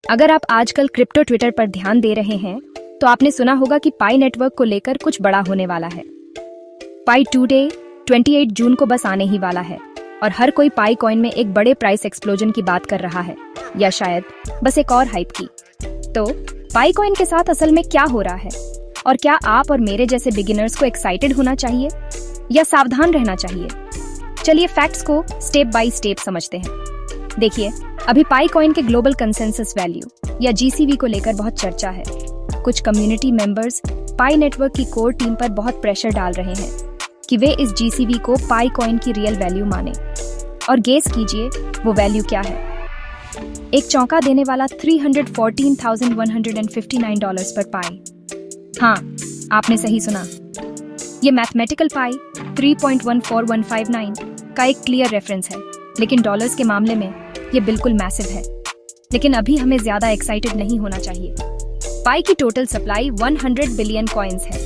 अगर आप आजकल क्रिप्टो ट्विटर पर ध्यान दे रहे हैं तो आपने सुना होगा कि पाई नेटवर्क को लेकर कुछ बड़ा होने वाला है। पाई 2 डे 28 जून को बस आने ही वाला है और हर कोई पाई कॉइन में एक बड़े प्राइस एक्सप्लोजन की बात कर रहा है, या शायद बस एक और हाइप की। तो पाई कॉइन के साथ असल में क्या हो रहा है और क्या आप और मेरे जैसे बिगिनर्स को एक्साइटेड होना चाहिए या सावधान रहना चाहिए? चलिए फैक्ट्स को स्टेप बाय स्टेप समझते हैं। देखिए, अभी पाई कॉइन के ग्लोबल कंसेंसस वैल्यू या जीसीवी को लेकर बहुत चर्चा है। कुछ कम्युनिटी मेंबर्स पाई नेटवर्क की कोर टीम पर बहुत प्रेशर डाल रहे हैं कि वे इस जीसीवी को पाई कॉइन की रियल वैल्यू माने। और गेस कीजिए वो वैल्यू क्या है? एक चौंका देने वाला $314,159 पर पाई। हाँ, आपने सही सुना। ये मैथमेटिकल पाई 3.14159 का एक क्लियर रेफरेंस है, लेकिन डॉलर्स के मामले में ये बिल्कुल मैसिव है। लेकिन अभी हमें ज्यादा एक्साइटेड नहीं होना चाहिए। पाई की टोटल सप्लाई 100 बिलियन कॉइन्स है।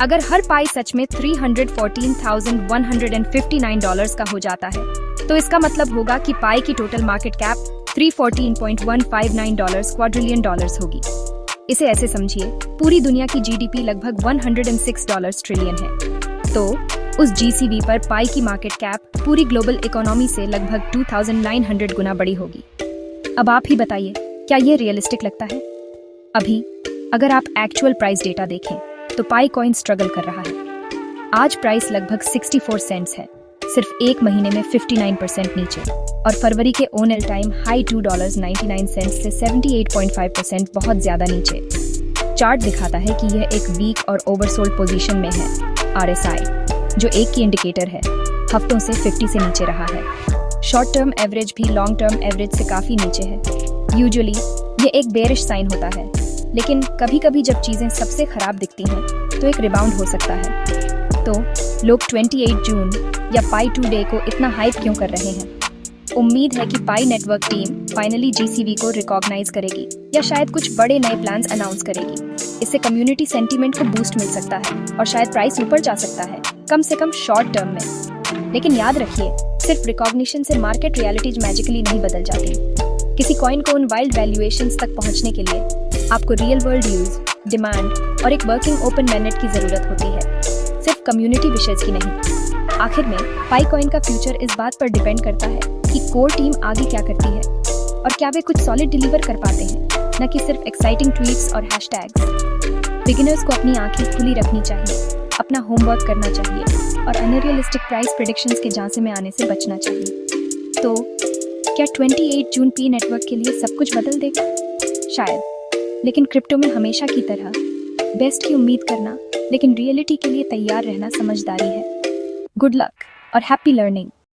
अगर हर पाई सच में $314,159 का हो जाता है तो इसका मतलब होगा कि पाई की total market cap $314.159 quadrillion dollars होगी। इसे ऐसे समझिए, पूरी दुनिया की जीडीपी लगभग $106 ट्रिलियन है। तो उस जीसीवी पर पाई की मार्केट कैप पूरी ग्लोबल इकोनॉमी से लगभग 2900 गुना बड़ी होगी। अब आप ही बताइए, क्या ये रियलिस्टिक लगता है? अभी अगर आप एक्चुअल प्राइस डेटा देखें तो पाई कॉइन स्ट्रगल कर रहा है। आज प्राइस लगभग 64 सेंट्स है, सिर्फ एक महीने में 59% नीचे, और फरवरी के ऑन एल टाइम हाई $2.99 से 78.5% बहुत ज्यादा नीचे। चार्ट दिखाता है कि यह एक वीक और ओवरसोल्ड पोजीशन में है। RSI, जो एक की इंडिकेटर है, हफ्तों से 50 से नीचे रहा है। शॉर्ट टर्म एवरेज भी लॉन्ग टर्म एवरेज से काफी नीचे है। यूजुअली ये एक बेरिश साइन होता है, लेकिन कभी कभी जब चीजें सबसे खराब दिखती हैं तो एक रिबाउंड हो सकता है। तो लोग 28 जून या पाई 2 डे को इतना हाइप क्यों कर रहे हैं? उम्मीद है कि पाई नेटवर्क टीम फाइनली जीसीवी को रिकॉग्नाइज करेगी या शायद कुछ बड़े नए प्लान्स अनाउंस करेगी। इससे कम्युनिटी सेंटीमेंट को बूस्ट मिल सकता है और शायद प्राइस ऊपर जा सकता है, कम से कम शॉर्ट टर्म में। लेकिन याद रखिए, सिर्फ रिकॉग्निशन से मार्केट रियलिटीज मैजिकली नहीं बदल जाती। किसी कॉइन को उन वाइल्ड वैल्यूएशंस तक पहुंचने के लिए आपको रियल वर्ल्ड यूज, डिमांड और एक वर्किंग ओपन मैनेट की जरूरत होती है, सिर्फ कम्युनिटी विशेष की नहीं। आखिर में पाई कॉइन का फ्यूचर इस बात पर डिपेंड करता है कि कोर टीम आगे क्या करती है और क्या वे कुछ सॉलिड डिलीवर कर पाते हैं, न कि सिर्फ एक्साइटिंग ट्वीट्स और हैशटैग्स। बिगिनर्स को अपनी आंखें खुली रखनी चाहिए, अपना होमवर्क करना चाहिए और अनरियलिस्टिक प्राइस प्रेडिक्शंस के झांसे में आने से बचना चाहिए। तो क्या 28 जून पी नेटवर्क के लिए सब कुछ बदल देगा? शायद, लेकिन क्रिप्टो में हमेशा की तरह बेस्ट की उम्मीद करना, लेकिन रियलिटी के लिए तैयार रहना समझदारी है। गुड लक और हैप्पी लर्निंग।